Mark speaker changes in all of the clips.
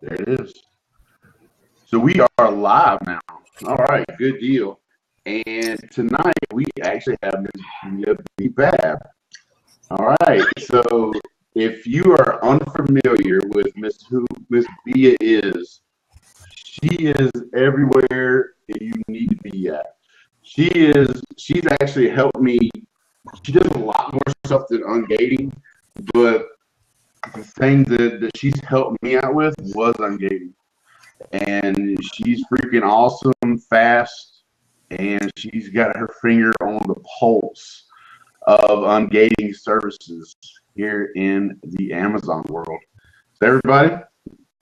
Speaker 1: There it is. So we are live now. All right, good deal. And tonight we actually have Miss Bea Bee. All right. So if you are unfamiliar with Miss Bea is, she is everywhere that you need to be at. She's actually helped me. She does a lot more stuff than ungating, but the thing that she's helped me out with was ungating. And she's freaking awesome, fast, and she's got her finger on the pulse of ungating services here in the Amazon world. So everybody,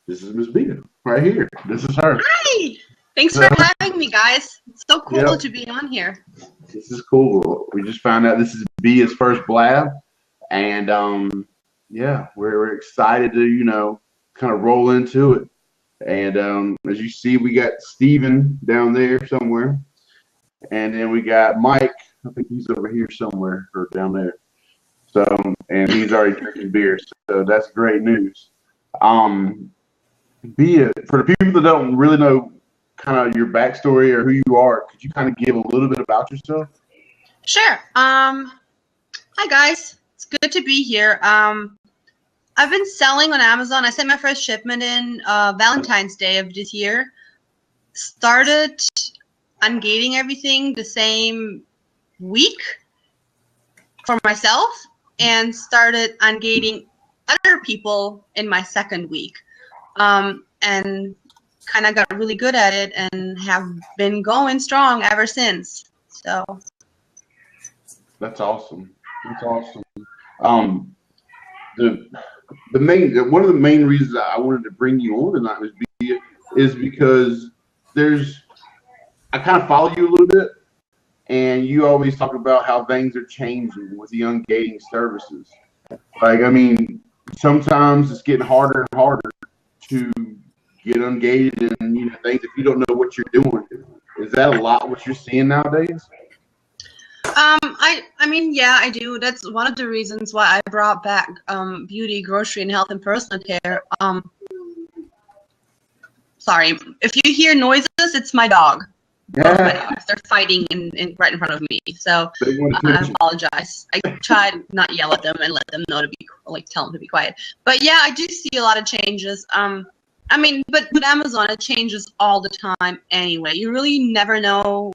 Speaker 1: this is Miss Bea right here. This is her.
Speaker 2: Hi! Thanks for having me, guys. It's so cool to be on here.
Speaker 1: This is cool. We just found out this is Bea's first blab, and yeah, we're excited to kind of roll into it. And as you see, we got Steven down there somewhere, and then we got Mike. I think he's over here somewhere or down there. So, and he's already drinking beer, so that's great news. Bea, for the people that don't really know kind of your backstory or who you are, could you kind of give a little bit about yourself?
Speaker 2: Sure. Hi guys. It's good to be here. I've been selling on Amazon. I sent my first shipment in Valentine's Day of this year. Started ungating everything the same week for myself, and started ungating other people in my second week. And kind of got really good at it and have been going strong ever since. So
Speaker 1: that's awesome. That's awesome. One of the main reasons I wanted to bring you on tonight is because I kind of follow you a little bit, and you always talk about how things are changing with the ungating services. Like, I mean, sometimes it's getting harder and harder to get ungated and things if you don't know what you're doing. Is that a lot what you're seeing nowadays?
Speaker 2: I mean, yeah, I do. That's one of the reasons why I brought back beauty, grocery, and health and personal care. Sorry, if you hear noises, it's my dog. Both my dogs. They're fighting right in front of me. So I apologize. I try to not yell at them and let them know tell them to be quiet. But yeah, I do see a lot of changes. I mean, but with Amazon, it changes all the time anyway. You really never know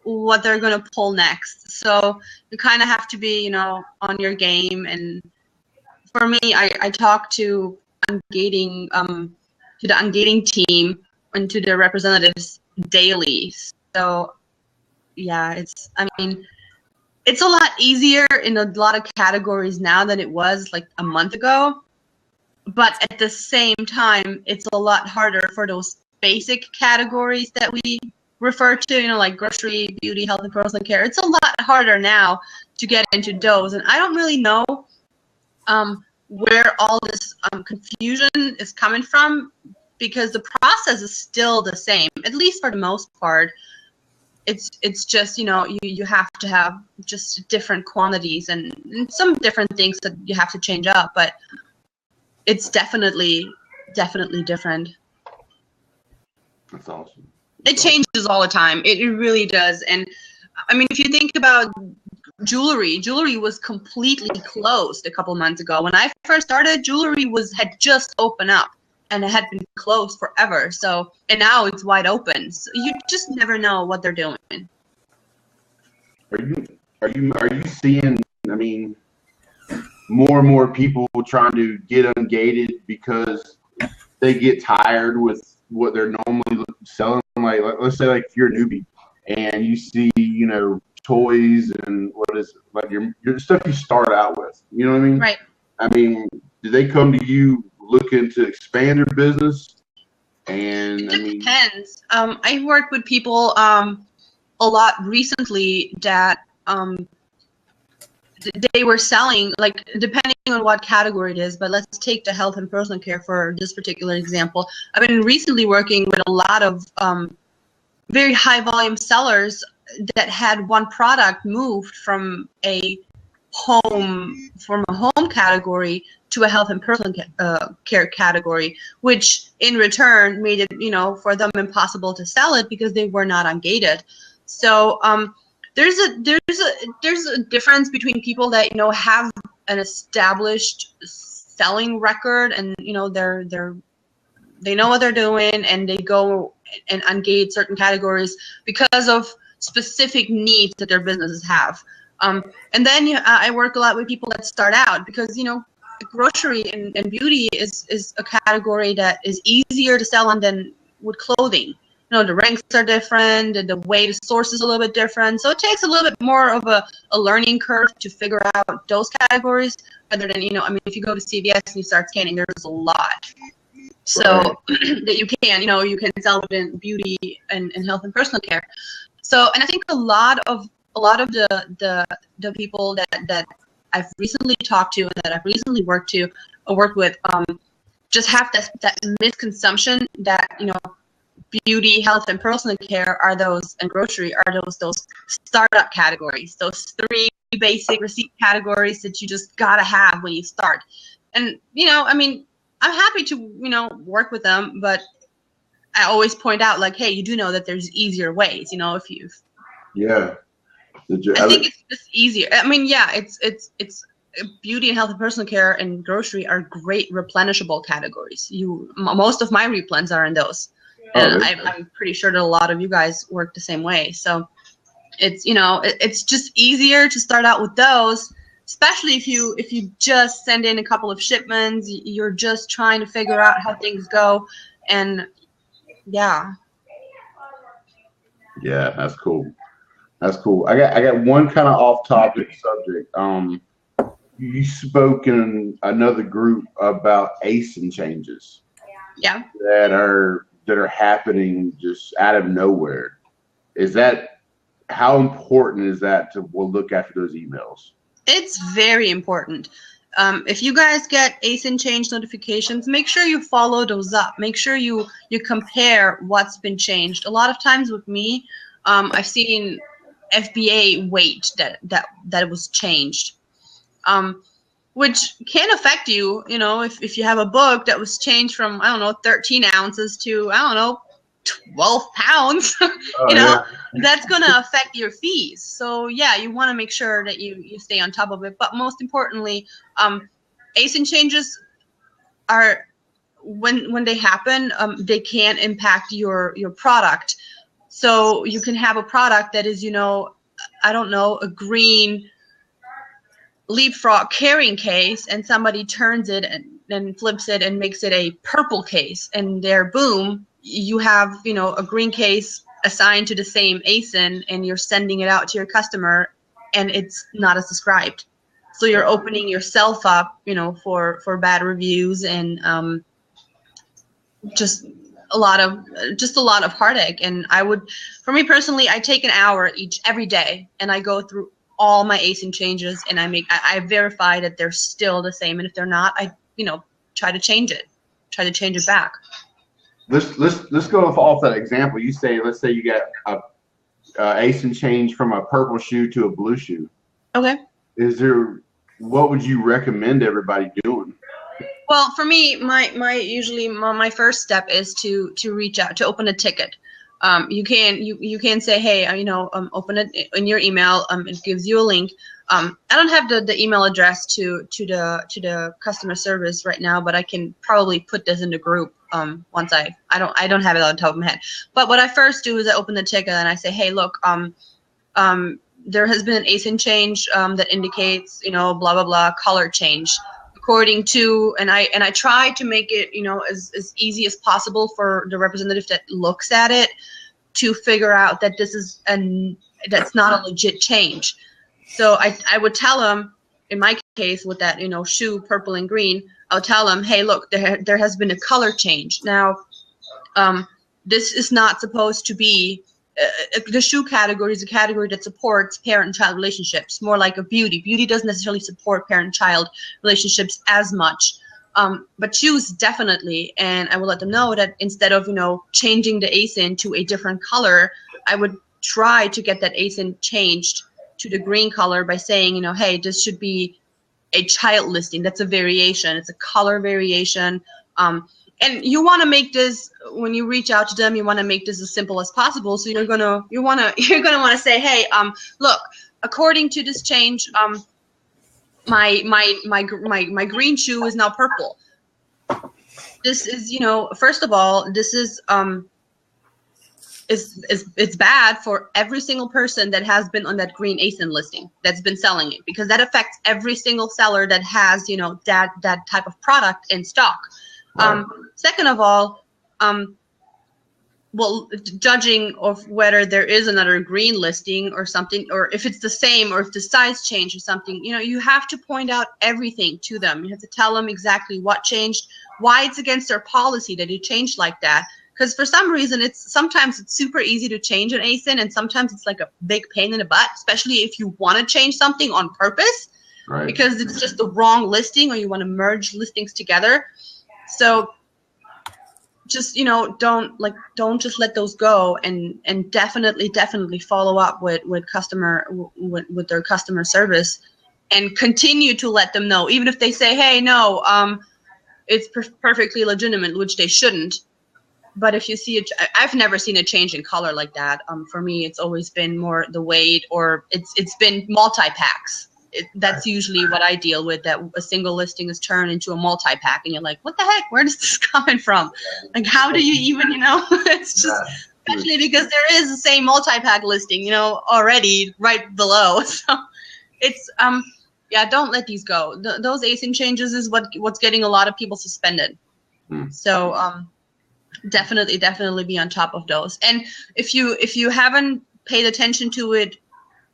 Speaker 2: what they're going to pull next. So you kind of have to be, on your game. And for me, I talk to ungating, to the ungating team and to the representatives daily. So yeah, it's a lot easier in a lot of categories now than it was like a month ago. But at the same time, it's a lot harder for those basic categories that we refer to, like grocery, beauty, health, and personal care. It's a lot harder now to get into those. And I don't really know where all this confusion is coming from, because the process is still the same, at least for the most part. It's just, you have to have just different quantities and some different things that you have to change up. But it's definitely different.
Speaker 1: That's awesome.
Speaker 2: It changes all the time. It really does. And I mean, if you think about jewelry was completely closed a couple months ago. When I first started, jewelry had just opened up and it had been closed forever. So, and now it's wide open. So you just never know what they're doing.
Speaker 1: Are you seeing, I mean, more and more people trying to get ungated because they get tired with what they're normally selling? Like, let's say, like, if you're a newbie and you see, toys and what is like your stuff you start out with, you know what I mean?
Speaker 2: Right.
Speaker 1: I mean, do they come to you looking to expand their business? And
Speaker 2: it depends. I worked with people a lot recently that they were selling, like, depending on what category it is, but let's take the health and personal care for this particular example. I've been recently working with a lot of very high volume sellers that had one product moved from a home category to a health and personal care category, which in return made it, for them impossible to sell it because they were not ungated. So there's a difference between people that have an established selling record, and they know what they're doing, and they go and ungate certain categories because of specific needs that their businesses have. And then I work a lot with people that start out because, grocery and beauty is a category that is easier to sell on than with clothing. The ranks are different, and the way to source is a little bit different. So it takes a little bit more of a learning curve to figure out those categories rather than, if you go to CVS and you start scanning, there's a lot. So that you can sell within beauty and health and personal care. So, and I think a lot of the people that I've recently talked to and that I've recently worked with just have that misconception that beauty, health, and personal care and grocery are those startup categories, those 3 basic receipt categories that you just gotta have when you start. And I'm happy to work with them, but I always point out, like, hey, you do know that there's easier ways, if you.
Speaker 1: Yeah.
Speaker 2: I think it's just easier. It's beauty and health and personal care and grocery are great replenishable categories. Most of my replens are in those, and I'm pretty sure that a lot of you guys work the same way. So it's it's just easier to start out with those, especially if you just send in a couple of shipments. You're just trying to figure out how things go, and yeah.
Speaker 1: Yeah, that's cool. That's cool. I got one kind of off-topic subject. You spoke in another group about ASIN changes.
Speaker 2: Yeah.
Speaker 1: That are happening just out of nowhere. How important is that to look after those emails?
Speaker 2: It's very important. If you guys get ASIN change notifications, make sure you follow those up. Make sure you compare what's been changed. A lot of times with me, I've seen FBA weight that was changed, which can affect you. If you have a book that was changed from 13 ounces to 12 pounds, that's going to affect your fees. So yeah, you want to make sure that you stay on top of it. But most importantly, ASIN changes are when they happen, they can impact your product. So you can have a product that is, a green leapfrog carrying case, and somebody turns it and then flips it and makes it a purple case, and there, boom, you have, a green case assigned to the same ASIN, and you're sending it out to your customer, and it's not as described. So you're opening yourself up, for bad reviews and just a lot of heartache. And for me personally, I take an hour every day, and I go through all my ASIN changes, and I verify that they're still the same, and if they're not, I try to change it back.
Speaker 1: Let's go off that example. Let's say you get a ASIN change from a purple shoe to a blue shoe.
Speaker 2: Okay.
Speaker 1: What would you recommend everybody doing?
Speaker 2: Well, for me, my first step is to reach out, to open a ticket. You can say, hey, open it in your email. It gives you a link. I don't have the email address to the customer service right now, but I can probably put this in the group once I don't have it on top of my head. But what I first do is I open the ticket and I say, hey, look, there has been an ASIN change that indicates, blah blah blah, color change according to, and I try to make it, as easy as possible for the representative that looks at it to figure out that that's not a legit change. So I would tell them, in my case with that, shoe purple and green, I'll tell them, hey, look, there has been a color change. Now, this is not supposed to be, the shoe category is a category that supports parent and child relationships, more like a beauty. Beauty doesn't necessarily support parent-child relationships as much, but shoes definitely. And I will let them know that instead of, changing the ASIN to a different color, I would try to get that ASIN changed to the green color by saying, you know, hey, this should be a child listing. That's a variation. It's a color variation. And you want to make this, when you reach out to them, you want to make this as simple as possible. So you're gonna want to say, hey, look, according to this change, my green shoe is now purple. This is, you know, first of all, this is it's bad for every single person that has been on that green ASIN listing that's been selling it, because that affects every single seller that has, you know, that type of product in stock. Right. Second of all, well, judging of whether there is another green listing or something, or if it's the same, or if the size changed or something, you know, you have to point out everything to them. You have to tell them exactly what changed, why it's against their policy that you changed like that. Because for some reason, sometimes it's super easy to change an ASIN, and sometimes it's like a big pain in the butt, especially if you want to change something on purpose, right? Because it's just the wrong listing, or you want to merge listings together. So just, you know, don't just let those go, and definitely follow up with their customer service, and continue to let them know, even if they say, hey, no, it's perfectly legitimate, which they shouldn't. But if you see I've never seen a change in color like that. For me, it's always been more the weight, or it's been multi-packs. That's usually what I deal with, that a single listing is turned into a multi-pack, and you're like, what the heck? Where is this coming from? Like, how do you even, you know? It's just, especially because there is the same multi-pack listing, you know, already right below. So it's, yeah, don't let these go. Those ASIN changes is what's getting a lot of people suspended. So, definitely be on top of those. And if you haven't paid attention to it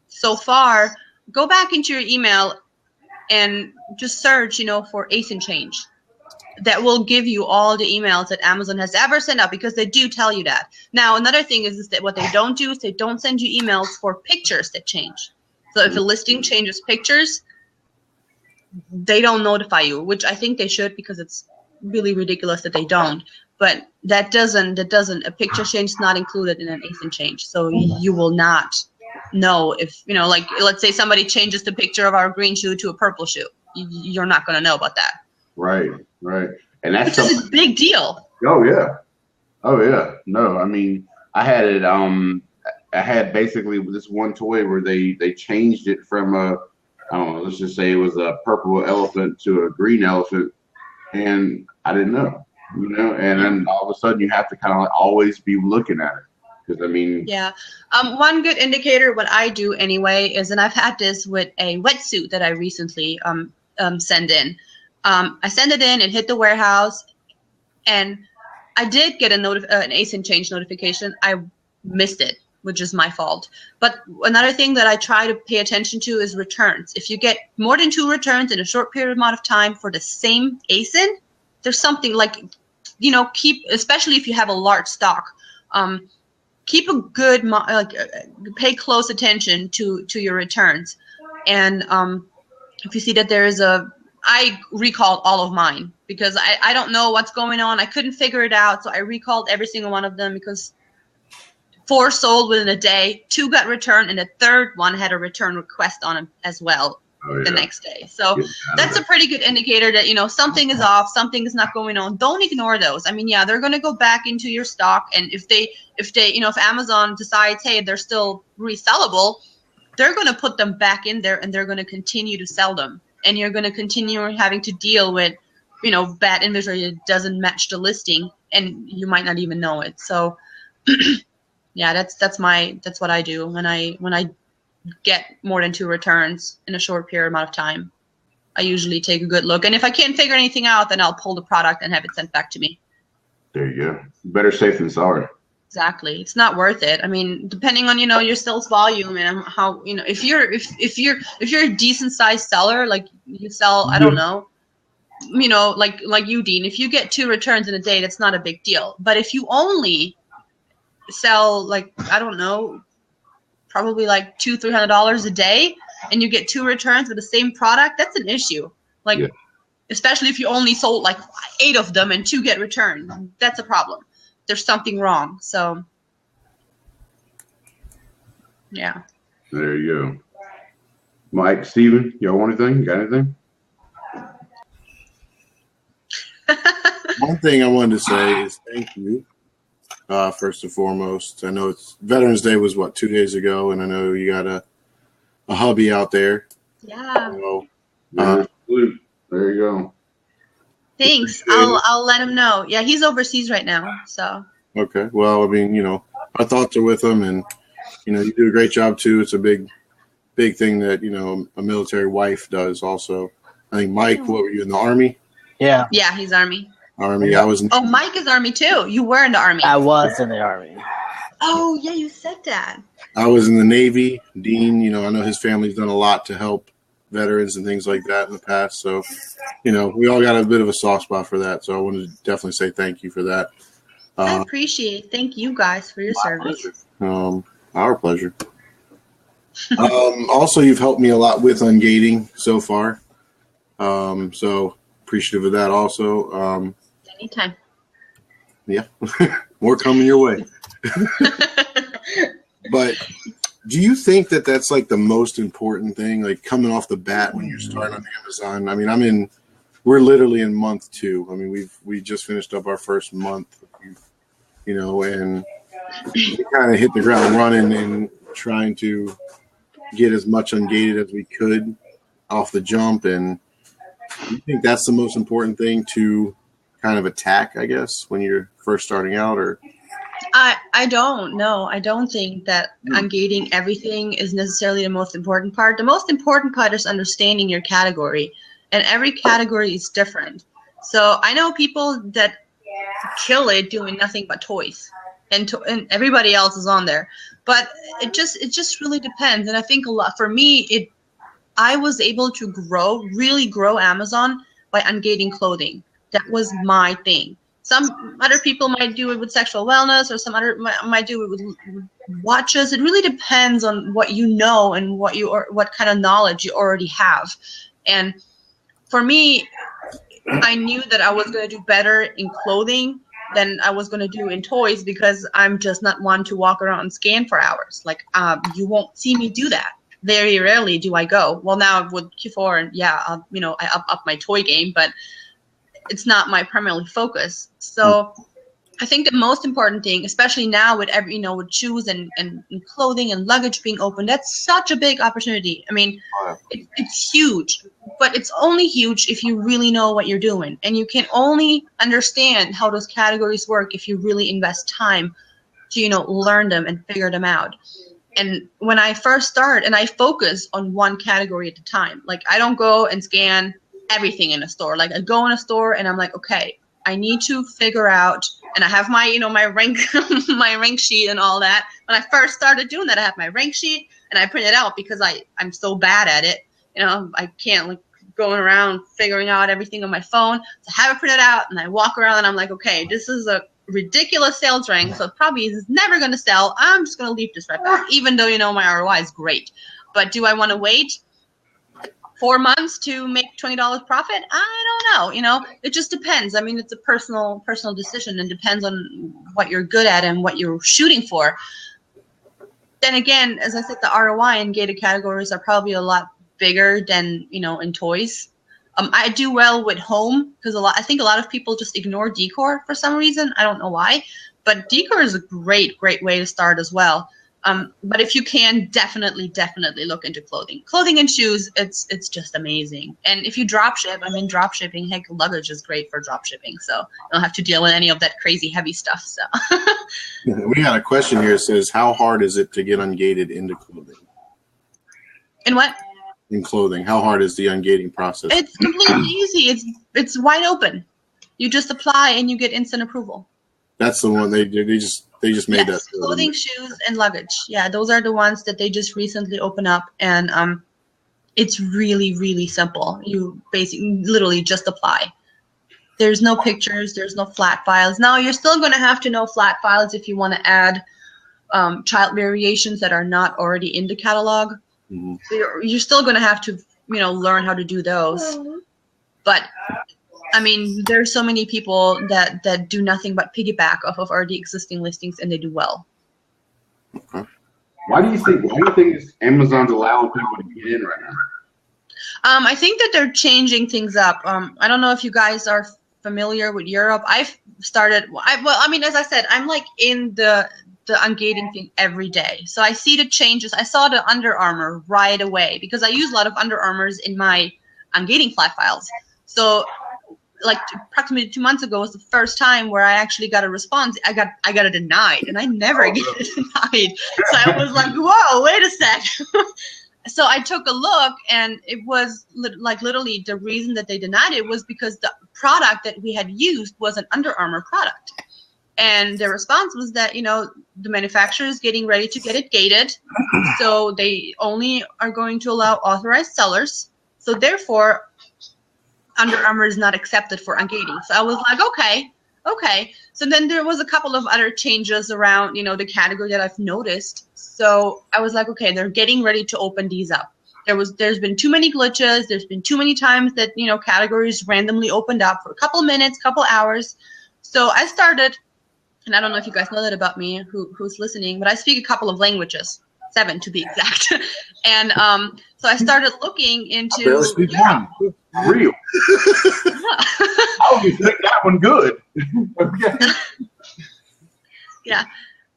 Speaker 2: so far, go back into your email and just search, you know, for ASIN change. That will give you all the emails that Amazon has ever sent out, because they do tell you that. Now, another thing is that what they don't do is they don't send you emails for pictures that change. So if a listing changes pictures, they don't notify you, which I think they should, because it's really ridiculous that they don't. But that doesn't, a picture change is not included in an ASIN change. So you will not know if, you know, like, let's say somebody changes the picture of our green shoe to a purple shoe. You're not going to know about that. Right.
Speaker 1: And that's
Speaker 2: a big deal.
Speaker 1: Oh yeah. No, I mean, I had it, I had basically this one toy where they changed it from I don't know, let's just say it was a purple elephant to a green elephant, and I didn't know. You know, and then all of a sudden you have to kind of like always be looking at it, because I mean,
Speaker 2: yeah. One good indicator, what I do anyway, is, and I've had this with a wetsuit that I recently sent in. I sent it in, it hit the warehouse, and I did get an ASIN change notification. I missed it, which is my fault. But another thing that I try to pay attention to is returns. If you get more than 2 returns in a short period amount of time for the same ASIN, there's something, like, you know, especially if you have a large stock, keep a good, pay close attention to your returns. And if you see that there is I recalled all of mine, because I don't know what's going on. I couldn't figure it out. So I recalled every single one of them, because 4 sold within a day, 2 got returned, and the 3rd one had a return request on them as well. The next day. So that's a pretty good indicator that, you know, something is off, something is not going on. Don't ignore those. I mean, yeah, they're going to go back into your stock, and if they, you know, if Amazon decides, hey, they're still resellable, they're going to put them back in there, and they're going to continue to sell them, and you're going to continue having to deal with, you know, bad inventory that doesn't match the listing, and you might not even know it. So yeah, that's what I do when I get more than 2 returns in a short period amount of time. I usually take a good look, and if I can't figure anything out, then I'll pull the product and have it sent back to me.
Speaker 1: There you go. Better safe than sorry.
Speaker 2: Exactly. It's not worth it. I mean, depending on, you know, your sales volume and how, you know, if you're a decent sized seller, like you sell, I don't know, you know, like you, Dean, if you get 2 returns in a day, that's not a big deal. But if you only sell, like, I don't know, probably like $200-300 a day, and you get 2 returns with the same product, that's an issue. Like, especially if you only sold like 8 of them and 2 get returned, that's a problem. There's something wrong. So yeah.
Speaker 1: There you go. Mike, Steven, y'all want anything? Got anything?
Speaker 3: One thing I wanted to say is thank you, first and foremost. I know it's Veterans Day was, 2 days ago, and I know you got a hubby out there.
Speaker 2: Yeah.
Speaker 3: So,
Speaker 1: there you go.
Speaker 2: Thanks. I'll let him know. Yeah, he's overseas right now, so.
Speaker 3: Okay. Well, I mean, our thoughts are with him, and you do a great job too. It's a big thing that a military wife does. Also, I think Mike, what were you in the Army?
Speaker 4: Yeah.
Speaker 2: Yeah, he's Army.
Speaker 3: Army. I was.
Speaker 2: Oh, Mike is Army too. You were in the Army.
Speaker 4: I was in the Army.
Speaker 2: Oh yeah, you said that.
Speaker 3: I was in the Navy. Dean, I know his family's done a lot to help veterans and things like that in the past. So, we all got a bit of a soft spot for that. So I wanted to definitely say thank you for that.
Speaker 2: I appreciate it. Thank you guys for your service.
Speaker 3: Pleasure. Our pleasure. Also, you've helped me a lot with Ungating so far. So appreciative of that also.
Speaker 2: Anytime.
Speaker 3: Yeah. More coming your way. But do you think that that's like the most important thing, like coming off the bat when you're starting on Amazon? I mean, we're literally in month 2. I mean, we just finished up our first month, and we kind of hit the ground running and trying to get as much ungated as we could off the jump. And do you think that's the most important thing to kind of attack, I guess, when you're first starting out? Or
Speaker 2: I don't know. I don't think that ungating everything is necessarily the most important part. The most important part is understanding your category, and every category is different. So I know people that kill it doing nothing but toys, and everybody else is on there. But it just really depends. And I think a lot for me, I was able to really grow Amazon by ungating clothing. That was my thing. Some other people might do it with sexual wellness, or some other might do it with watches. It really depends on what you know and what kind of knowledge you already have. And for me, I knew that I was going to do better in clothing than I was going to do in toys, because I'm just not one to walk around and scan for hours. Like, you won't see me do that. Very rarely do I go. Well, now with Q4, and yeah, I up my toy game, but it's not my primary focus. So I think the most important thing, especially now with with shoes and clothing and luggage being open, that's such a big opportunity. I mean, it's huge, but it's only huge if you really know what you're doing. And you can only understand how those categories work if you really invest time to, learn them and figure them out. And when I first start, and I focus on one category at a time, like I don't go and scan everything in a store. Like I go in a store and I'm like, okay, I need to figure out, and I have my, my rank, my rank sheet and all that. When I first started doing that, I have my rank sheet and I print it out because I'm so bad at it. I can't like going around figuring out everything on my phone. So I have it printed out and I walk around and I'm like, okay, this is a ridiculous sales rank, so it probably is never going to sell. I'm just going to leave this right back, even though, my ROI is great. But do I want to wait 4 months to make $20 profit? I don't know. It just depends. I mean, it's a personal decision, and depends on what you're good at and what you're shooting for. Then again, as I said, the ROI in gated categories are probably a lot bigger than, in toys. I do well with home because I think a lot of people just ignore decor for some reason. I don't know why, but decor is a great way to start as well. But if you can, definitely look into clothing and shoes. It's just amazing. And if you drop ship, drop shipping, heck, luggage is great for drop shipping. So you don't have to deal with any of that crazy heavy stuff. So
Speaker 3: we got a question here that says, how hard is it to get ungated into clothing?
Speaker 2: In what?
Speaker 3: In clothing. How hard is the ungating process?
Speaker 2: It's completely easy. It's wide open. You just apply and you get instant approval.
Speaker 3: That's the one they just made that.
Speaker 2: Clothing, shoes, and luggage. Yeah, those are the ones that they just recently opened up, and it's really simple. You basically literally just apply. There's no pictures. There's no flat files. Now you're still going to have to know flat files if you want to add child variations that are not already in the catalog. Mm-hmm. So you're still going to have to learn how to do those. But there's so many people that do nothing but piggyback off of already existing listings, and they do well.
Speaker 3: Okay.
Speaker 1: Why do you think Amazon's allowing people to get in right now?
Speaker 2: I think that they're changing things up. I don't know if you guys are familiar with Europe. I've started. As I said, I'm like in the ungating thing every day, so I see the changes. I saw the Under Armour right away because I use a lot of Under Armours in my ungating flat files. So, like approximately 2 months ago was the first time where I actually got a response. I got it denied, and I never get it denied. So I was like, whoa, wait a sec. So I took a look, and it was literally the reason that they denied it was because the product that we had used was an Under Armour product. And the response was that, the manufacturer is getting ready to get it gated. So they only are going to allow authorized sellers. So therefore, Under Armour is not accepted for ungating. So I was like, okay. So then there was a couple of other changes around, the category that I've noticed. So I was like, okay, they're getting ready to open these up. There's been too many glitches. There's been too many times that, categories randomly opened up for a couple of minutes, couple hours. So I started, and I don't know if you guys know that about me, who's listening, but I speak a couple of languages, 7 to be exact. And so I started looking into.
Speaker 3: I barely speak one.
Speaker 1: Real. I would think that one good.
Speaker 2: Yeah.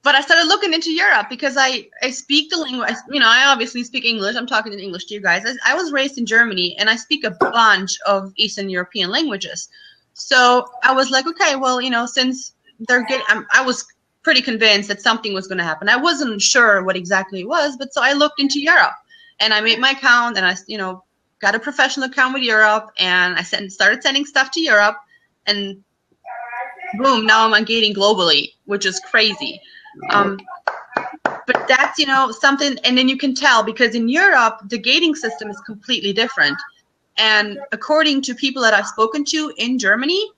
Speaker 2: But I started looking into Europe because I speak the language. I obviously speak English. I'm talking in English to you guys. I was raised in Germany, and I speak a bunch of Eastern European languages. So I was like, okay, well, since they're getting, I was pretty convinced that something was going to happen. I wasn't sure what exactly it was, but so I looked into Europe, and I made my account, and I, got a professional account with Europe, and I started sending stuff to Europe, and boom, now I'm ungating globally, which is crazy. But that's, something, and then you can tell because in Europe, the gating system is completely different. And according to people that I've spoken to in Germany,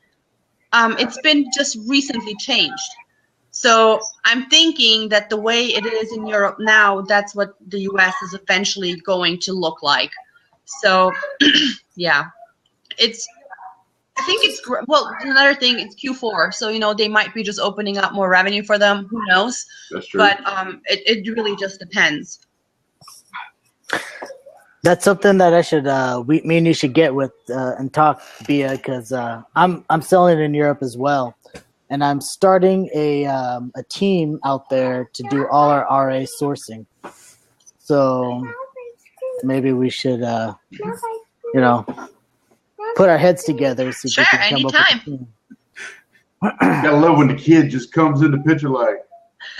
Speaker 2: it's been just recently changed. So I'm thinking that the way it is in Europe now, that's what the US is eventually going to look like. So, yeah, I think it's, another thing, it's Q4. So, they might be just opening up more revenue for them. Who knows?
Speaker 1: That's true.
Speaker 2: But it really just depends.
Speaker 4: That's something that I should, me and you should get with and talk, Bea, because I'm selling in Europe as well. And I'm starting a team out there to do all our RA sourcing. So maybe we should, put our heads together. So
Speaker 2: sure,
Speaker 4: we can come
Speaker 2: anytime.
Speaker 4: Up with a team.
Speaker 1: Gotta love when the kid just comes in the picture like.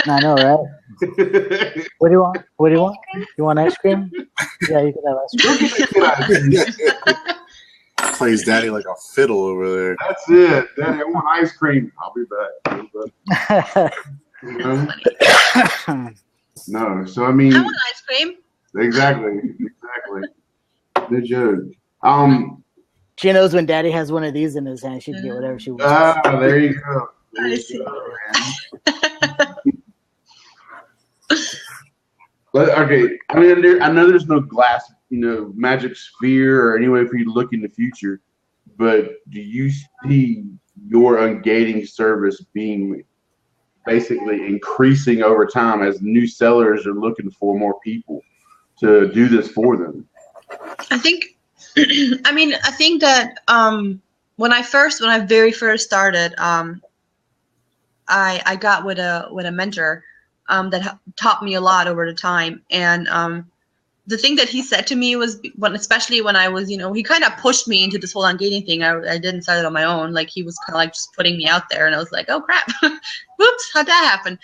Speaker 4: I know, right? What do you want? What do you want? You want ice cream? Yeah, you can have ice cream.
Speaker 3: Plays daddy like a fiddle over there.
Speaker 1: That's it. Daddy, I want ice cream. I'll be back. No, so I mean.
Speaker 2: I want ice cream.
Speaker 1: Exactly. Good joke.
Speaker 4: She knows when daddy has one of these in his hand, she'd get whatever she wants.
Speaker 1: Ah, there you go. But okay, I mean, I know there's no glass, magic sphere or any way for you to look in the future, but do you see your ungating service being basically increasing over time as new sellers are looking for more people to do this for them?
Speaker 2: I think that when I very first started, I got with a mentor that taught me a lot over the time, and the thing that he said to me was, especially when I was, he kind of pushed me into this whole ungating thing. I didn't start it on my own. Like, he was kind of like just putting me out there, and I was like, oh crap, whoops, how'd that happen?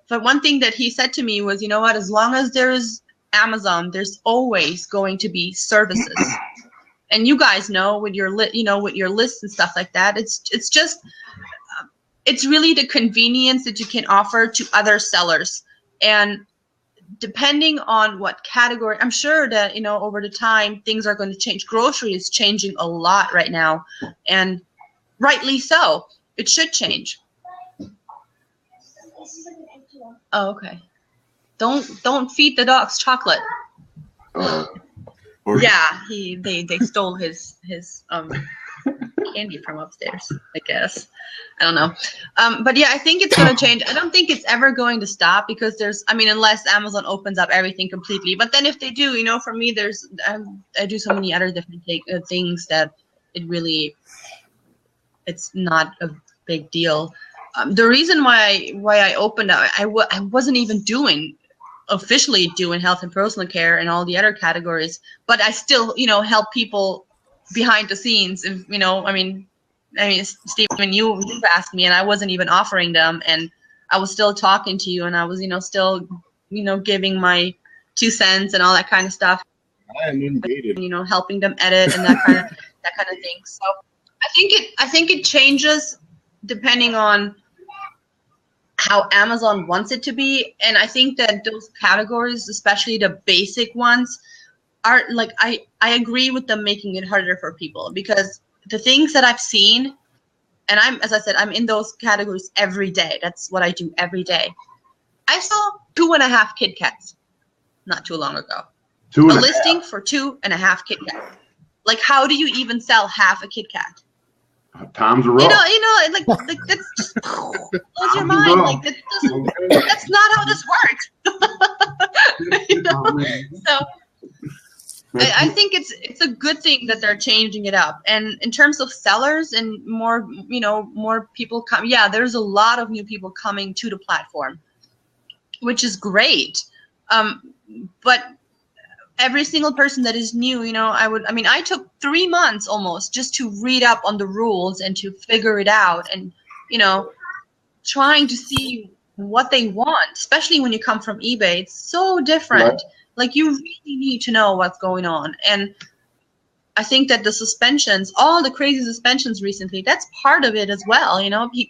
Speaker 2: But one thing that he said to me was, you know what, as long as there's Amazon, there's always going to be services. And you guys know with your with your lists and stuff like that, it's just it's really the convenience that you can offer to other sellers. And depending on what category, I'm sure that over the time things are going to change. Grocery is changing a lot right now, and rightly so. It should change. Oh, okay. Don't feed the dogs chocolate. Yeah, they stole his candy from upstairs, I guess. I don't know. But yeah, I think it's going to change. I don't think it's ever going to stop because unless Amazon opens up everything completely. But then if they do, for me, I do so many other different things that it's not a big deal. The reason why I opened up, I wasn't even officially doing health and personal care and all the other categories, but I still, help people behind the scenes. If, Stephen, you've asked me and I wasn't even offering them, and I was still talking to you, and I was, still, giving my 2 cents and all that kind of stuff.
Speaker 3: I am inundated.
Speaker 2: Helping them edit and that kind of thing. So I think it changes depending on how Amazon wants it to be, and I think that those categories, especially the basic ones, are like I agree with them making it harder for people, because the things that I've seen, and as I said, I'm in those categories every day. That's what I do every day. I saw 2.5 Kit Kats not too long ago. A listing for 2.5 Kit Kats. Like, how do you even sell half a Kit Kat?
Speaker 1: Times are rough.
Speaker 2: Like that's just blows your mind. Like that's not how this works. So I think it's a good thing that they're changing it up. And in terms of sellers and more people come. Yeah, there's a lot of new people coming to the platform, which is great. But every single person that is new, I took 3 months almost just to read up on the rules and to figure it out, and, trying to see what they want, especially when you come from eBay. It's so different. Right. Like, you really need to know what's going on. And I think that the suspensions, all the crazy suspensions recently, that's part of it as well.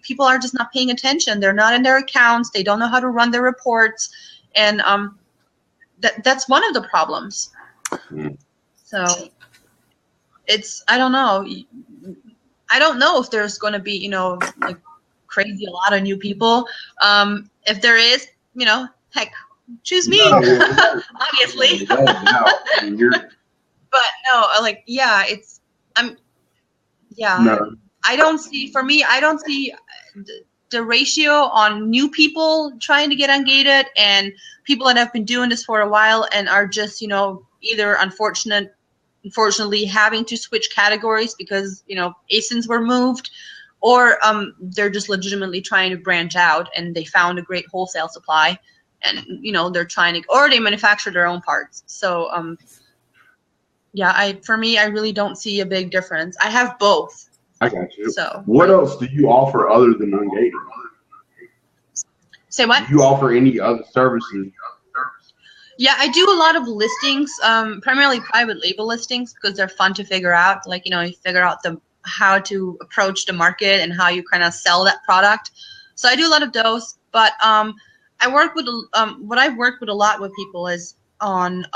Speaker 2: People are just not paying attention. They're not in their accounts. They don't know how to run their reports. And, that's one of the problems. So I don't know. I don't know if there's going to be, like crazy a lot of new people. If there is, heck, choose me, obviously. But no, I don't see the ratio on new people trying to get ungated and people that have been doing this for a while and are just, either unfortunately having to switch categories because, ASINs were moved, or they're just legitimately trying to branch out and they found a great wholesale supply and, they're trying to, or they manufacture their own parts. So, for me, I really don't see a big difference. I have both.
Speaker 1: I got you. So, what else do you offer other than ungating?
Speaker 2: Say what?
Speaker 1: Do you offer any other services?
Speaker 2: Yeah, I do a lot of listings, primarily private label listings, because they're fun to figure out. Like, you figure out how to approach the market and how you kind of sell that product. So I do a lot of those. But I work with what I've worked with a lot with people is on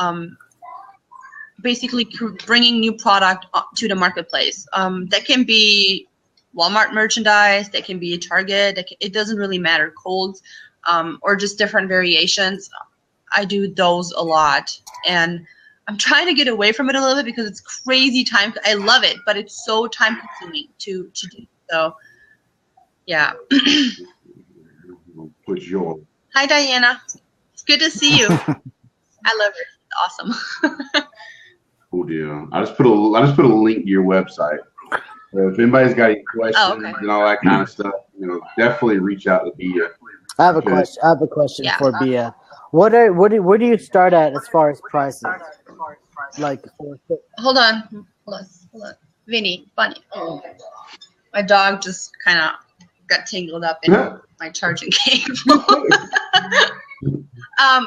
Speaker 2: basically bringing new product to the marketplace. That can be Walmart merchandise, that can be Target, it doesn't really matter, Kohl's, or just different variations. I do those a lot, and I'm trying to get away from it a little bit because it's crazy time. I love it, but it's so time consuming to do. So, yeah. Hi, Diana. It's good to see you. I love her. It's awesome.
Speaker 1: Cool deal. I just put a link to your website. So if anybody's got any questions and all that kind of stuff, definitely reach out to Bea.
Speaker 4: I have a question for Bea. Where do you start at as far as prices? Like,
Speaker 2: hold on, Vinny, Bunny. Oh, my dog just kind of got tangled up in my charging cable.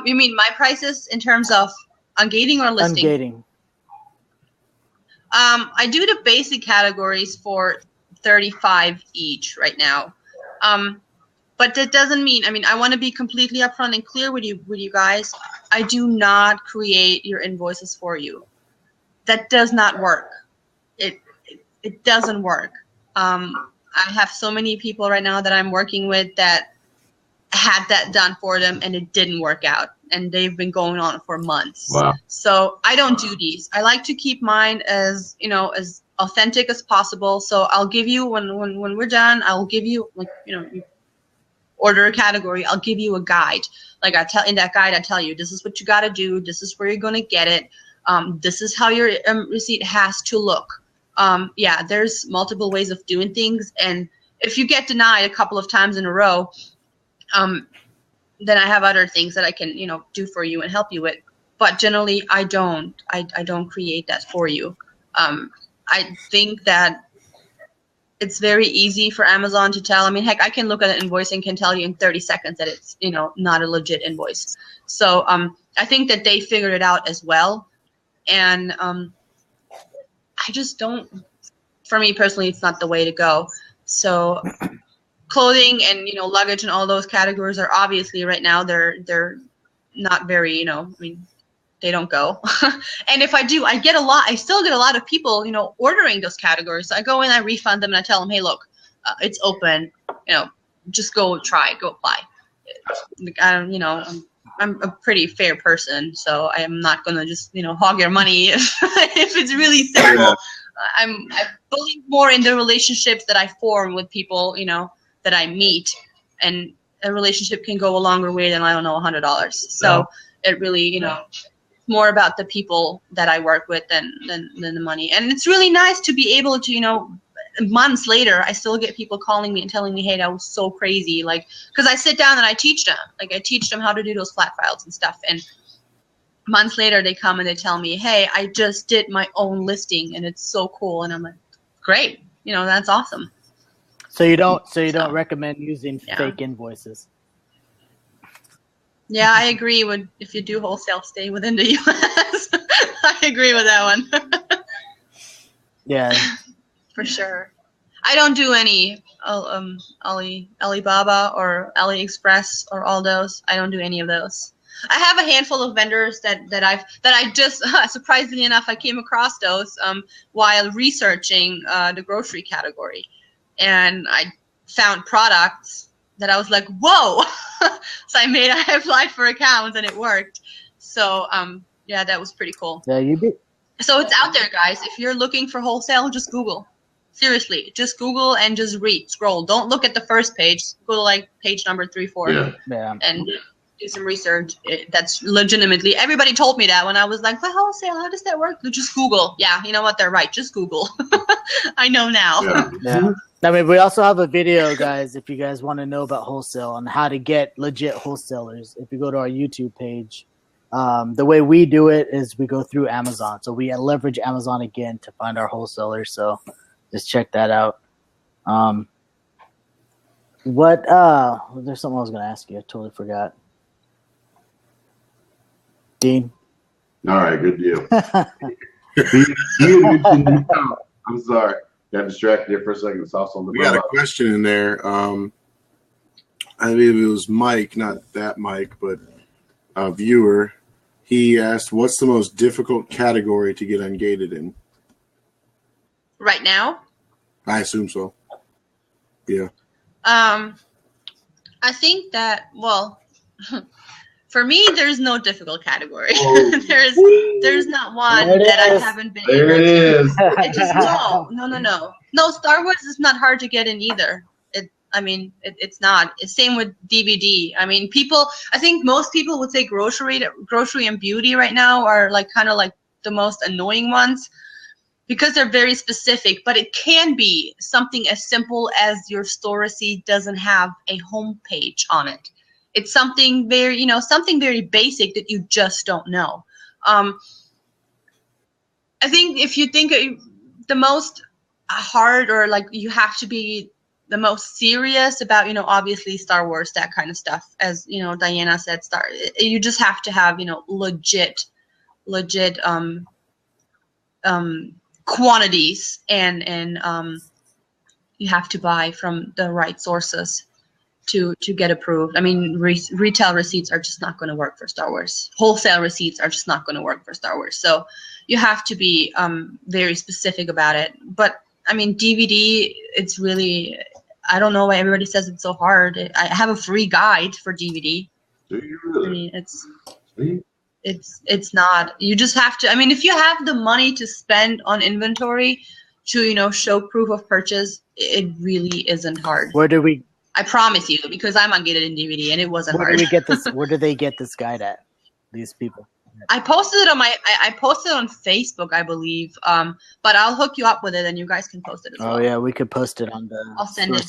Speaker 2: You mean my prices in terms of ungating or listing?
Speaker 4: Ungating.
Speaker 2: I do the basic categories for $35 each right now. But that doesn't mean, I want to be completely upfront and clear with you guys. I do not create your invoices for you. That does not work. It doesn't work. I have so many people right now that I'm working with that had that done for them and it didn't work out, and they've been going on for months.
Speaker 1: Wow.
Speaker 2: So I don't do these. I like to keep mine as authentic as possible. So I'll give you when we're done, I'll give you, like, you order a category, I'll give you a guide. Like in that guide I tell you, this is what you got to do, this is where you're going to get it, this is how your receipt has to look. Yeah, there's multiple ways of doing things, and if you get denied a couple of times in a row, then I have other things that I can, do for you and help you with. But generally, I don't create that for you. I think that it's very easy for Amazon to tell. I mean, heck, I can look at an invoice and can tell you in 30 seconds that it's, not a legit invoice. So I think that they figured it out as well. And I just don't, for me personally, it's not the way to go. So clothing and, luggage and all those categories are obviously right now, they're not very, I mean, they don't go. And if I do, I still get a lot of people, ordering those categories. So I go in, I refund them, and I tell them, hey, look, it's open, just go try, go apply. I'm a pretty fair person, so I am not going to just, hog your money if it's really simple. Yeah. I believe more in the relationships that I form with people, that I meet, and a relationship can go a longer way than, I don't know, $100. So it really, more about the people that I work with than the money. And it's really nice to be able to, months later, I still get people calling me and telling me, hey, that was so crazy. Like, because I sit down and I teach them. Like, I teach them how to do those flat files and stuff. And months later, they come and they tell me, hey, I just did my own listing and it's so cool. And I'm like, great. That's awesome.
Speaker 4: So you don't recommend using fake invoices?
Speaker 2: Yeah, I agree with, if you do wholesale, stay within the U.S. I agree with that one.
Speaker 4: Yeah.
Speaker 2: For sure. I don't do any Alibaba or AliExpress or all those. I don't do any of those. I have a handful of vendors that I just surprisingly enough, I came across those while researching the grocery category, and I found products that I was like, whoa. So I applied for accounts and it worked. So yeah, that was pretty cool.
Speaker 4: Yeah, you did.
Speaker 2: So it's out there, guys. If you're looking for wholesale, just Google. Seriously, just Google and just scroll. Don't look at the first page. Go to like page number 3, 4, and do some research. That's legitimately, everybody told me that when I was like, but wholesale, how does that work? Just Google. Yeah, you know what? They're right. Just Google. I know now.
Speaker 4: Yeah. I mean, we also have a video, guys, if you guys want to know about wholesale on how to get legit wholesalers. If you go to our YouTube page, the way we do it is we go through Amazon. So we leverage Amazon again to find our wholesalers. So just check that out. There's something I was going to ask you. I totally forgot. Dean?
Speaker 1: All right, good deal. I'm sorry. Got distracted there for a second. It's also on the
Speaker 3: We got a question in there. I believe it was Mike, not that Mike, but a viewer. He asked, what's the most difficult category to get ungated in?
Speaker 2: Right now?
Speaker 3: I assume so. Yeah.
Speaker 2: I think that, well, for me, there's no difficult category. There's not one that I haven't been able to.
Speaker 1: There it is.
Speaker 2: It just, no. Star Wars is not hard to get in either. It's not. It's same with DVD. I mean, I think most people would say grocery and beauty right now are kind of like the most annoying ones, because they're very specific. But it can be something as simple as your store receipt doesn't have a home page on it. It's something very, something very basic that you just don't know. I think if you think the most hard, or you have to be the most serious about, obviously Star Wars, that kind of stuff. As Diana said, you just have to have, legit quantities, and you have to buy from the right sources to get approved. I mean, retail receipts are just not going to work for Star Wars. Wholesale receipts are just not going to work for Star Wars. So you have to be very specific about it. But I mean, DVD, it's really, I don't know why everybody says it's so hard. I have a free guide for DVD.
Speaker 1: Do you really?
Speaker 2: I mean, it's not. You just have to. I mean, if you have the money to spend on inventory, to show proof of purchase, it really isn't hard.
Speaker 4: Where do we?
Speaker 2: I promise you, because I'm on Get It in DVD, and it wasn't
Speaker 4: Where
Speaker 2: hard.
Speaker 4: do we get this? Where do they get this guide at? These people.
Speaker 2: I posted it on I posted it on Facebook, I believe. But I'll hook you up with it, and you guys can post it as well.
Speaker 4: Oh yeah, we could post it on the.
Speaker 2: I'll send it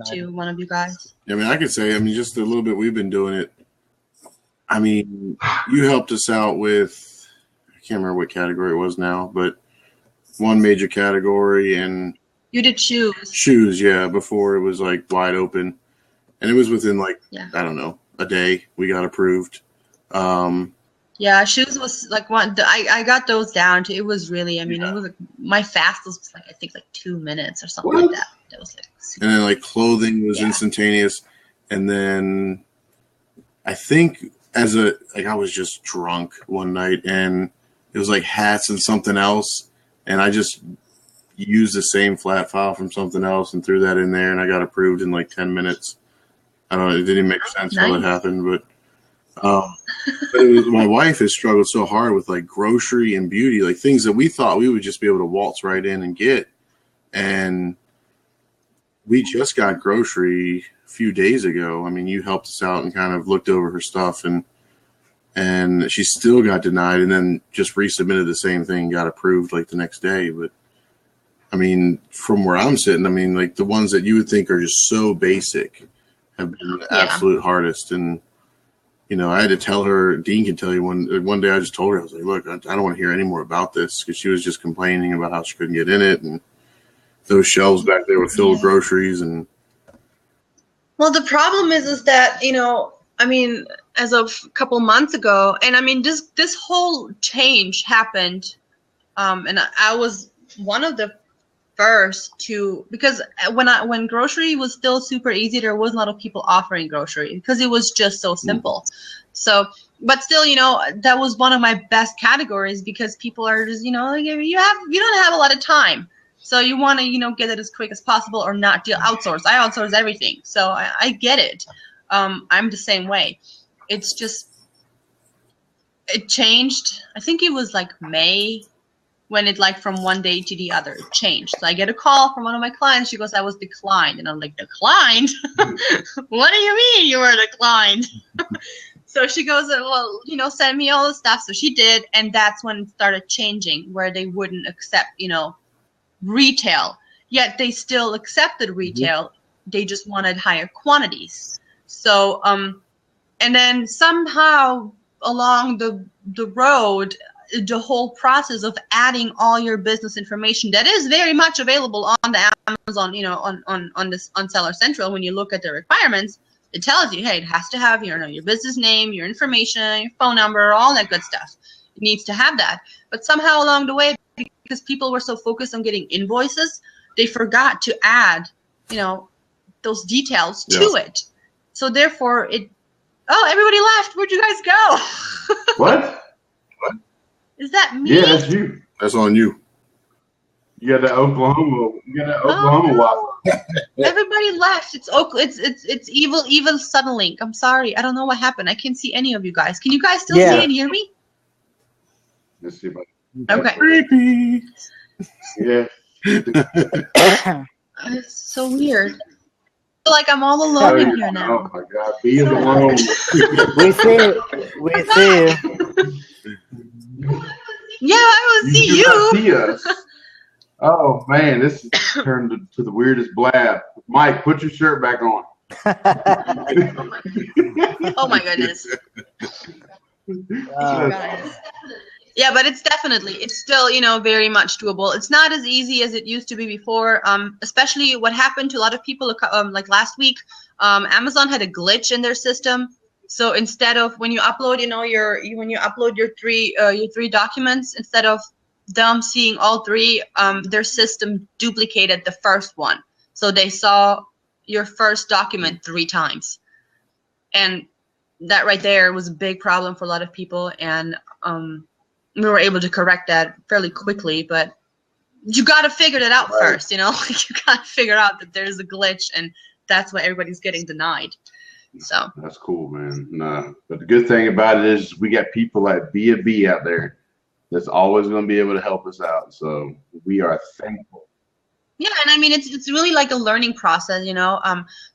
Speaker 2: to one of you guys.
Speaker 3: I mean, I could say, just a little bit we've been doing it. I mean, you helped us out with, I can't remember what category it was now, but one major category, and
Speaker 2: you did shoes.
Speaker 3: Shoes, yeah, before it was like wide open, and it was within like I don't know, a day we got approved.
Speaker 2: Yeah, shoes was like one. I got those down to. It was really. I mean, it was like my fastest was like I think like 2 minutes or something like that. That was like.
Speaker 3: And then like clothing was instantaneous, and then I think I was just drunk one night, and it was like hats and something else, and I just used the same flat file from something else and threw that in there, and I got approved in like 10 minutes. I don't know. It didn't make sense how it happened, but my wife has struggled so hard with like grocery and beauty, like things that we thought we would just be able to waltz right in and get. And we just got grocery a few days ago. I mean, you helped us out and kind of looked over her stuff, and she still got denied, and then just resubmitted the same thing, got approved like the next day. But I mean, from where I'm sitting, I mean, like the ones that you would think are just so basic have been the absolute hardest. And I had to tell her, Dean can tell you, one day I just told her, I was like, look, I don't want to hear any more about this, because she was just complaining about how she couldn't get in it. And those shelves back there were filled with groceries. And
Speaker 2: well, the problem is that, I mean, as of a couple months ago, and I mean, this whole change happened. And I was one of the first to, because when grocery was still super easy, there wasn't a lot of people offering grocery because it was just so simple. So, but still, that was one of my best categories, because people are just, you don't have a lot of time, so you want to get it as quick as possible or not outsource. I outsource everything, so I get it. I'm the same way. It's just, it changed. I think it was like May, when it like from one day to the other changed. So I get a call from one of my clients. She goes, I was declined. And I'm like, declined? What do you mean you were declined? So she goes, well, send me all the stuff. So she did. And that's when it started changing, where they wouldn't accept, retail. Yet they still accepted retail. They just wanted higher quantities. So, and then somehow along the road, the whole process of adding all your business information that is very much available on the Amazon, on Seller Central. When you look at the requirements, it tells you, hey, it has to have your business name, your information, your phone number, all that good stuff. It needs to have that. But somehow along the way, because people were so focused on getting invoices, they forgot to add, those details to it. So therefore, everybody left. Where'd you guys go?
Speaker 1: What?
Speaker 2: Is that me?
Speaker 1: Yeah, that's you.
Speaker 3: That's on you.
Speaker 1: You got that Oklahoma. Waffle.
Speaker 2: Everybody left. It's evil Suddenlink. I'm sorry. I don't know what happened. I can't see any of you guys. Can you guys still see and hear me?
Speaker 1: Let's see if
Speaker 2: okay.
Speaker 3: Creepy.
Speaker 1: Yeah.
Speaker 2: It's so weird. I feel like I'm all alone in here now.
Speaker 1: Oh my God, Bea is alone.
Speaker 4: We see you.
Speaker 2: Yeah, I will see you.
Speaker 1: Do not see us. Oh man, this has turned to the weirdest blab. Mike, put your shirt back on.
Speaker 2: Oh my goodness. Yeah, but it's still, very much doable. It's not as easy as it used to be before. Especially what happened to a lot of people, like last week. Amazon had a glitch in their system. So instead of when you upload, your three documents, instead of them seeing all three, their system duplicated the first one. So they saw your first document 3 times, and that right there was a big problem for a lot of people. And we were able to correct that fairly quickly. But you got to figure that out first, you got to figure out that there's a glitch, and that's why everybody's getting denied. So
Speaker 1: that's cool, man. No, but the good thing about it is we got people like Bea Bee out there that's always going to be able to help us out. So we are thankful
Speaker 2: Yeah, and I mean it's really like a learning process, you know.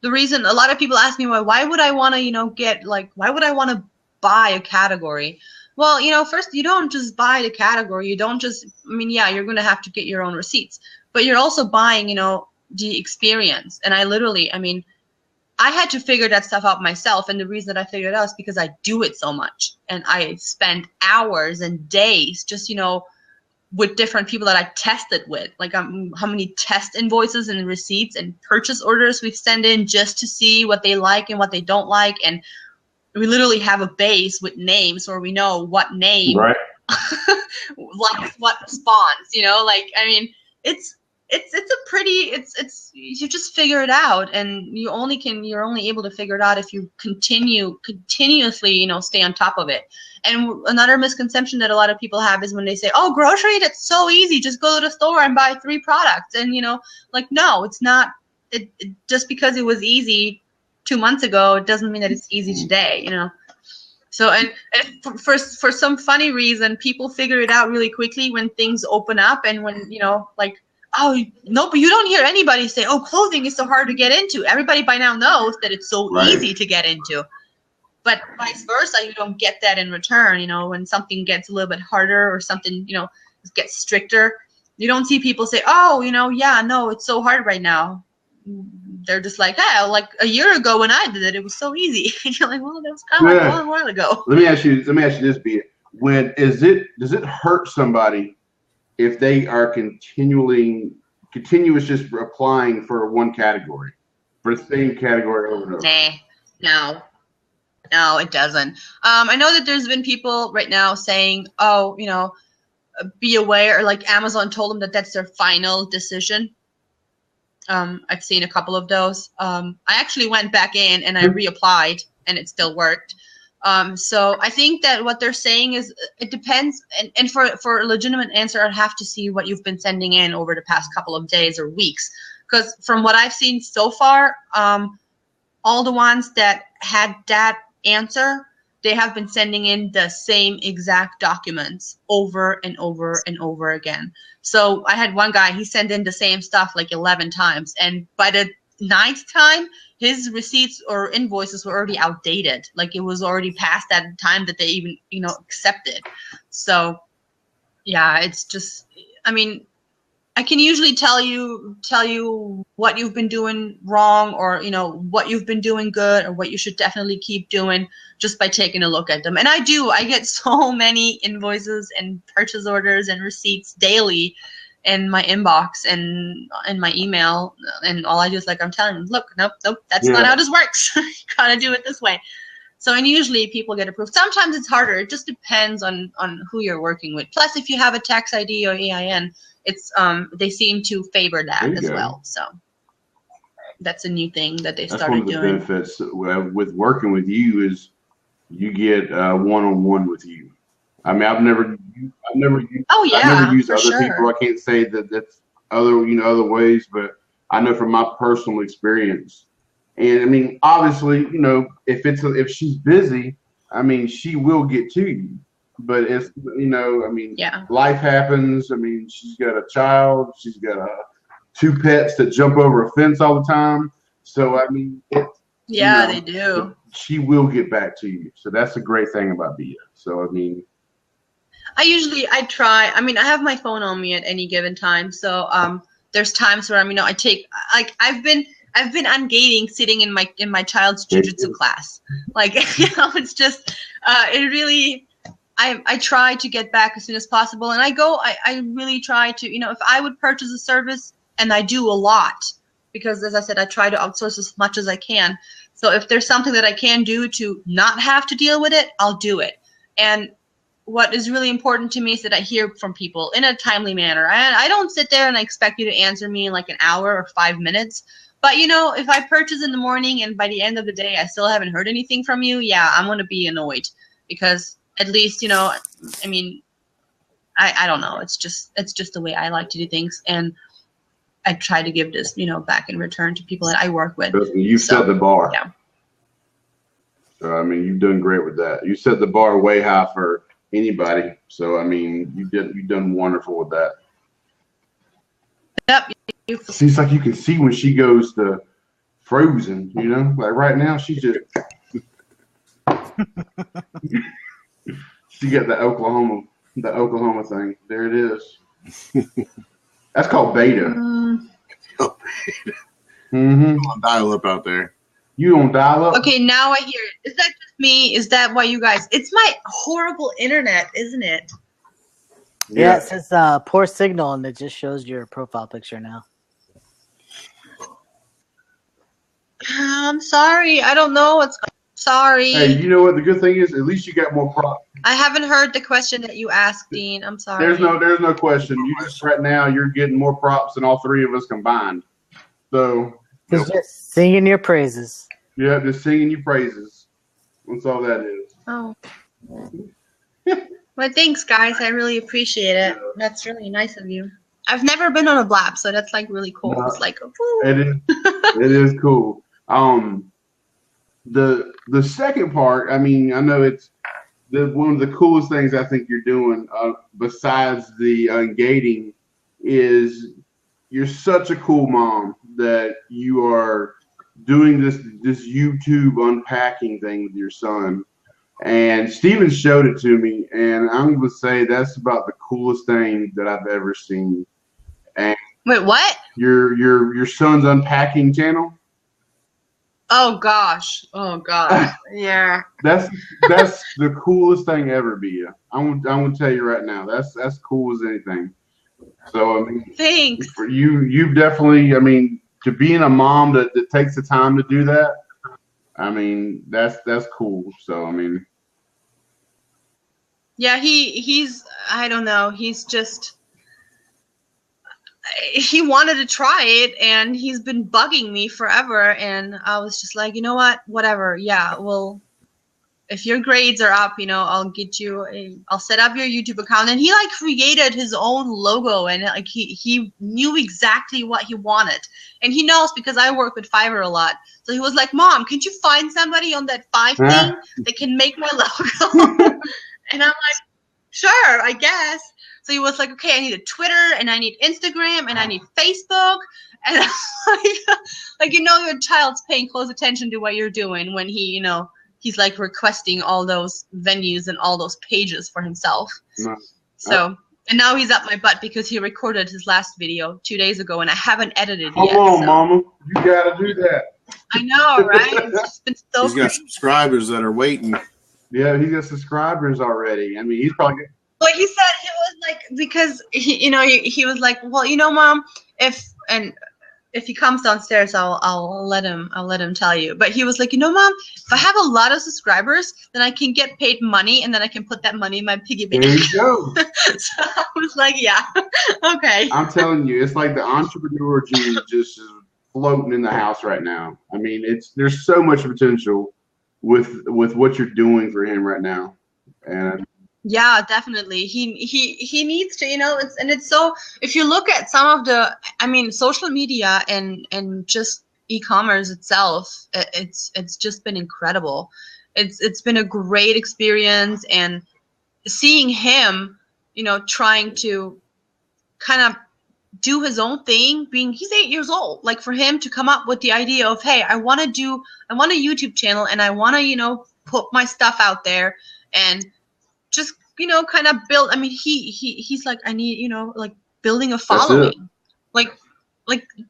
Speaker 2: The reason a lot of people ask me why would I want to, you know, get like why would I want to buy a category? Well, you know, first you don't just buy the category. You don't just I mean, yeah, you're going to have to get your own receipts, but you're also buying, you know, the experience. And I literally, I mean, I had to figure that stuff out myself, and the reason that I figured it out is because I do it so much, and I spend hours and days just, you know, with different people that I tested with, like how many test invoices and receipts and purchase orders we've sent in just to see what they like and what they don't like. And we literally have a base with names where we know what name
Speaker 1: Right.
Speaker 2: likes what response, you know, like, I mean, it's a pretty, it's, you just figure it out, and you're only able to figure it out if you continuously, you know, stay on top of it. And another misconception that a lot of people have is when they say, oh, grocery, that's so easy. Just go to the store and buy 3 products. And, you know, like, no, it's not. It just because it was easy 2 months ago, it doesn't mean that it's easy today, you know. So, and for some funny reason, people figure it out really quickly when things open up, and when, you know, like, oh, no, but you don't hear anybody say, oh, clothing is so hard to get into. Everybody by now knows that it's so easy to get into. But vice versa, you don't get that in return. You know, when something gets a little bit harder or something, you know, gets stricter, you don't see people say, oh, you know, yeah, no, it's so hard right now. They're just like, hey, like a year ago when I did it, it was so easy. And you're like, well, that was kind of like a long while ago.
Speaker 1: Let me ask you this, Bea. Does it hurt somebody if they are continuous just applying for one category, for the same category over and over?
Speaker 2: No, it doesn't. I know that there's been people right now saying, oh, you know, be aware, or like Amazon told them that that's their final decision. I've seen a couple of those. I actually went back in and I reapplied, and it still worked. So I think that what they're saying is it depends. And for a legitimate answer, I'd have to see what you've been sending in over the past couple of days or weeks. Because from what I've seen so far, all the ones that had that answer, they have been sending in the same exact documents over and over and over again. So I had one guy, he sent in the same stuff like 11 times. And by the 9th time, his receipts or invoices were already outdated. Like it was already past that time that they even, you know, accepted. So yeah, it's just, I mean, I can usually tell you what you've been doing wrong, or, you know, what you've been doing good, or what you should definitely keep doing just by taking a look at them. And I get so many invoices and purchase orders and receipts daily in my inbox and in my email, and all I do is like, I'm telling them, look, nope, that's not how this works. You gotta do it this way. So, and usually people get approved. Sometimes it's harder. It just depends on who you're working with. Plus, if you have a tax ID or EIN, it's they seem to favor that as well. So that's a new thing that they started doing.
Speaker 1: That's one of the benefits with working with you is you get one-on-one with you. I mean, I've never used other people. I can't say that that's other ways, but I know from my personal experience. And I mean, obviously, you know, if she's busy, I mean, she will get to you. But it's, you know, I mean, life happens. I mean, she's got a child. She's got 2 pets that jump over a fence all the time. So, I mean,
Speaker 2: they do.
Speaker 1: She will get back to you. So that's a great thing about Bea. So, I mean,
Speaker 2: I try. I mean, I have my phone on me at any given time. So there's times where I take, like, I've been ungating sitting in my child's jiu-jitsu class. Like, you know, it's just it really. I try to get back as soon as possible, and I really try to, you know, if I would purchase a service, and I do a lot, because as I said, I try to outsource as much as I can. So if there's something that I can do to not have to deal with it, I'll do it. And what is really important to me is that I hear from people in a timely manner. I don't sit there and I expect you to answer me in like an hour or 5 minutes. But, you know, if I purchase in the morning and by the end of the day I still haven't heard anything from you, yeah, I'm going to be annoyed, because at least, you know, I mean, I don't know. It's just the way I like to do things, and I try to give this, you know, back in return to people that I work with.
Speaker 1: You've set the bar.
Speaker 2: Yeah.
Speaker 1: So I mean, you've done great with that. You set the bar way high for anybody. So I mean, you've done wonderful with that.
Speaker 2: Yep.
Speaker 1: Seems like you can see when she goes to frozen, you know? Like right now, she's just... She got the Oklahoma thing. There it is. That's called beta.
Speaker 3: On dial up out there.
Speaker 1: You on dial up?
Speaker 2: Okay, now I hear it. Is that just me? Is that why you guys? It's my horrible internet, isn't it?
Speaker 4: Yeah, it says poor signal, and it just shows your profile picture now.
Speaker 2: I'm sorry. I don't know what's. Sorry.
Speaker 1: Hey, you know what? The good thing is, at least you got more props.
Speaker 2: I haven't heard the question that you asked, Dean. I'm sorry.
Speaker 1: There's no question. You just right now you're getting more props than all three of us combined. So
Speaker 4: He's just singing your praises.
Speaker 1: yeah, just singing you praises. That's all that is.
Speaker 2: Oh. Well, thanks, guys. I really appreciate it. That's really nice of you. I've never been on a blab, so that's like really cool. It's like, woo.
Speaker 1: It is. It is cool. The second part, I mean, I know it's one of the coolest things I think you're doing, besides the ungating, is you're such a cool mom that you are doing this YouTube unpacking thing with your son. And Steven showed it to me, and I'm going to say that's about the coolest thing that I've ever seen. And
Speaker 2: Wait, what?
Speaker 1: your son's unpacking channel?
Speaker 2: Oh gosh. Yeah.
Speaker 1: That's the coolest thing ever, Bea. I'm gonna tell you right now. That's cool as anything. So I mean,
Speaker 2: Thanks.
Speaker 1: for you've definitely. I mean, to being a mom that takes the time to do that. I mean, that's cool. So I mean,
Speaker 2: Yeah, he's I don't know. He's just he wanted to try it, and he's been bugging me forever, and I was just like, you know what, whatever. Yeah, well, if your grades are up, I'll get you I'll set up your YouTube account. And he like created his own logo, and like he knew exactly what he wanted, and he knows because I work with Fiverr a lot. So he was like, Mom, can't you find somebody on that Five thing that can make my logo? And I'm like, sure, I guess. So he was like, okay, I need a Twitter, and I need Instagram, and I need Facebook. And I'm like, your child's paying close attention to what you're doing when he, he's like requesting all those venues and all those pages for himself. So, and now he's up my butt because he recorded his last video 2 days ago, and I haven't edited yet.
Speaker 1: Come on, Mama, you gotta do that.
Speaker 2: I know, right? It's just been so
Speaker 3: He's got subscribers that are waiting.
Speaker 1: Yeah, he's got subscribers already. I mean, he's probably.
Speaker 2: Well, he said he was like, because he was like, well, Mom, if he comes downstairs, I'll let him tell you. But he was like, Mom, if I have a lot of subscribers, then I can get paid money, and then I can put that money in my piggy bank.
Speaker 1: There you go.
Speaker 2: So I was like, yeah, okay.
Speaker 1: I'm telling you, it's like the entrepreneur gene just is floating in the house right now. I mean, there's so much potential with what you're doing for him right now, and.
Speaker 2: Yeah, definitely. He needs to, it's so, if you look at some of the, social media and just e-commerce itself, it's just been incredible. It's been a great experience, and seeing him, trying to kind of do his own thing, he's 8 years old. Like, for him to come up with the idea of, hey, I want a YouTube channel, and I want to, put my stuff out there and just, kind of build. I mean, he's like, I need, like building a following, like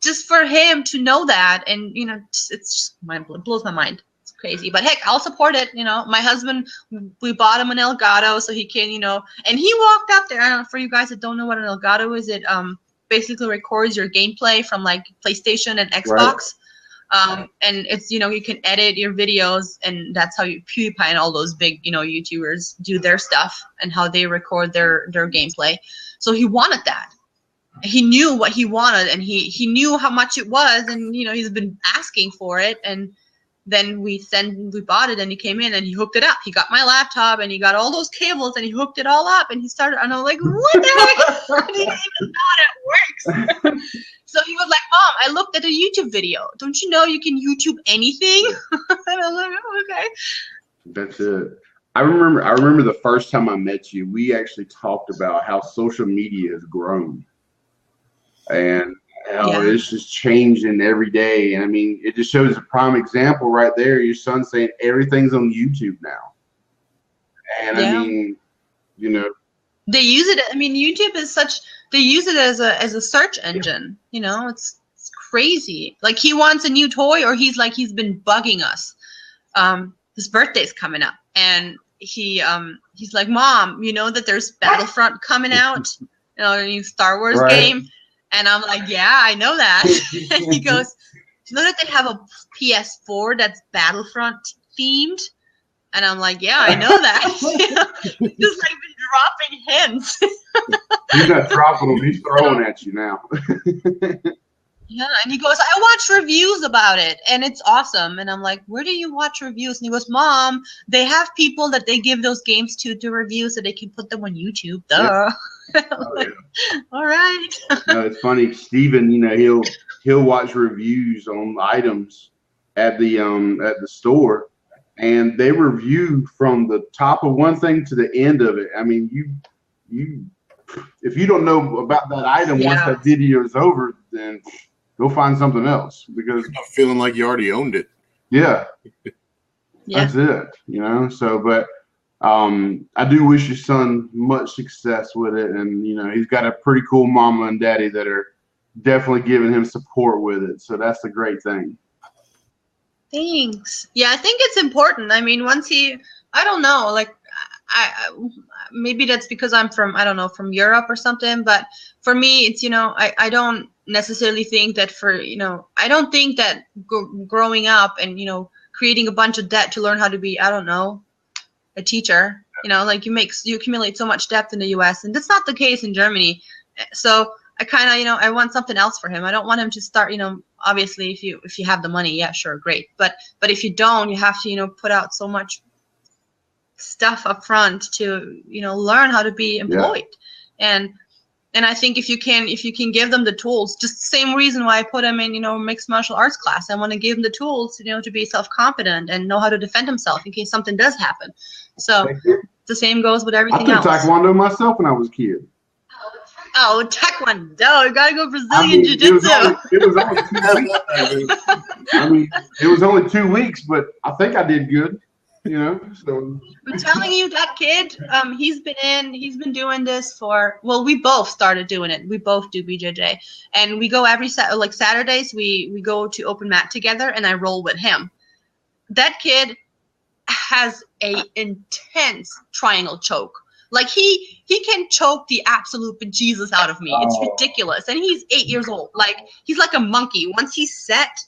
Speaker 2: just for him to know that. And, it's just blows my mind. It's crazy, but heck, I'll support it. My husband, we bought him an Elgato so he can, and he walked up there. I don't know, for you guys that don't know what an Elgato is, it basically records your gameplay from like PlayStation and Xbox. Right. And it's, you can edit your videos, and that's how PewDiePie and all those big, YouTubers do their stuff and how they record their gameplay. So he wanted that. He knew what he wanted, and he knew how much it was, and, he's been asking for it. And then we bought it, and he came in and he hooked it up. He got my laptop, and he got all those cables, and he hooked it all up, and he started, and I'm like, what the heck? I didn't even know it works. So he was like, Mom, I looked at a YouTube video. Don't you know you can YouTube anything? And I was like, oh, okay.
Speaker 1: That's it. I remember the first time I met you, we actually talked about how social media has grown. And Oh, it's just changing every day. And I mean, it just shows a prime example right there. Your son saying everything's on YouTube now. And I mean, you know,
Speaker 2: they use it. I mean, YouTube is they use it as a search engine. You know, it's crazy. Like he wants a new toy, or he's been bugging us. His birthday's coming up, and he's like, Mom, you know that there's Battlefront coming out, you know, a new Star Wars game. And I'm like, yeah, I know that. And he goes, do you know that they have a PS4 that's Battlefront themed? And I'm like, yeah, I know that. Just like been dropping hints.
Speaker 1: He's not dropping them, he's throwing at you now.
Speaker 2: Yeah, and he goes, I watch reviews about it, and it's awesome. And I'm like, where do you watch reviews? And he goes, Mom, they have people that they give those games to review so they can put them on YouTube. Duh. Like, all right.
Speaker 1: No, it's funny. Steven, you know, he'll watch reviews on items at the store, and they review from the top of one thing to the end of it. I mean, you if you don't know about that item once that video is over, then go find something else, because
Speaker 3: you're not feeling like you already owned it.
Speaker 1: Yeah. That's it, you know. So, but I do wish your son much success with it, and you know, he's got a pretty cool mama and daddy that are definitely giving him support with it. So that's a great thing.
Speaker 2: Thanks. Yeah, I think it's important. I mean, I don't know, like I maybe that's because I'm from, I don't know, from Europe or something, but for me, it's, you know, I don't necessarily think that I don't think that growing up and, you know, creating a bunch of debt to learn how to be, I don't know, a teacher, you know, like you accumulate so much debt in the US, and that's not the case in Germany. So I kind of, you know, I want something else for him. I don't want him to start, you know, obviously if you have the money, yeah, sure, great. But if you don't, you have to, you know, put out so much stuff up front to, you know, learn how to be employed. And I think if you can give them the tools, just the same reason why I put him in, you know, mixed martial arts class. I want to give him the tools, you know, to be self-confident and know how to defend himself in case something does happen. So the same goes with everything else.
Speaker 1: I took Taekwondo myself when I was a kid.
Speaker 2: Oh, Taekwondo! You gotta go Brazilian Jiu-Jitsu.
Speaker 1: It was only 2 weeks, but I think I did good. You know, so
Speaker 2: I'm telling you, that kid, he's been doing this for, well, we both started doing it. We both do BJJ, and we go every Saturdays. We go to open mat together, and I roll with him. That kid has a intense triangle choke. Like he can choke the absolute bejesus out of me. It's ridiculous, and he's 8 years old. Like he's like a monkey. Once he's set,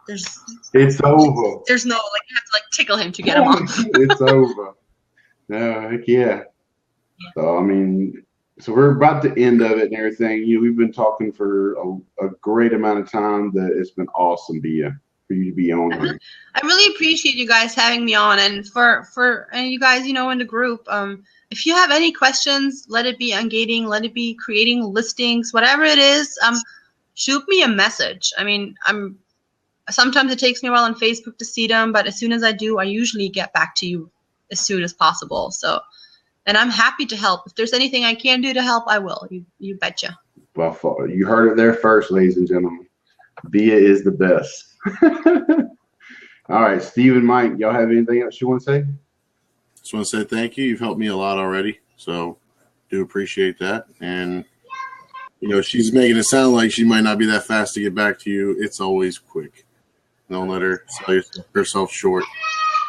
Speaker 1: it's over.
Speaker 2: There's no, like, you have to like tickle him to get him off.
Speaker 1: It's over. No, heck yeah. So I mean, so we're about to end of it and everything. You know, we've been talking for a great amount of time. That it's been awesome, Bea, for you to be on here.
Speaker 2: I really appreciate you guys having me on, and for you guys, you know, in the group. If you have any questions, let it be ungating, let it be creating listings, whatever it is, shoot me a message. I mean, sometimes it takes me a while on Facebook to see them, but as soon as I do, I usually get back to you as soon as possible. So, and I'm happy to help. If there's anything I can do to help, I will. You betcha.
Speaker 1: Well, you heard it there first, ladies and gentlemen. Bea is the best. All right, Steve and Mike, y'all have anything else you want to say?
Speaker 3: Just want to say thank you. You've helped me a lot already, so do appreciate that. And you know, she's making it sound like she might not be that fast to get back to you. It's always quick. Don't let her sell herself short.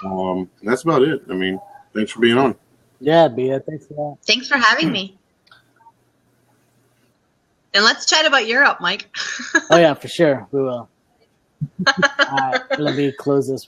Speaker 3: And that's about it. I mean, thanks for being on.
Speaker 4: Yeah, Bea, thanks for that.
Speaker 2: Thanks for having me. And let's chat about Europe, Mike.
Speaker 4: Oh yeah, for sure, we will. All right, let me close this.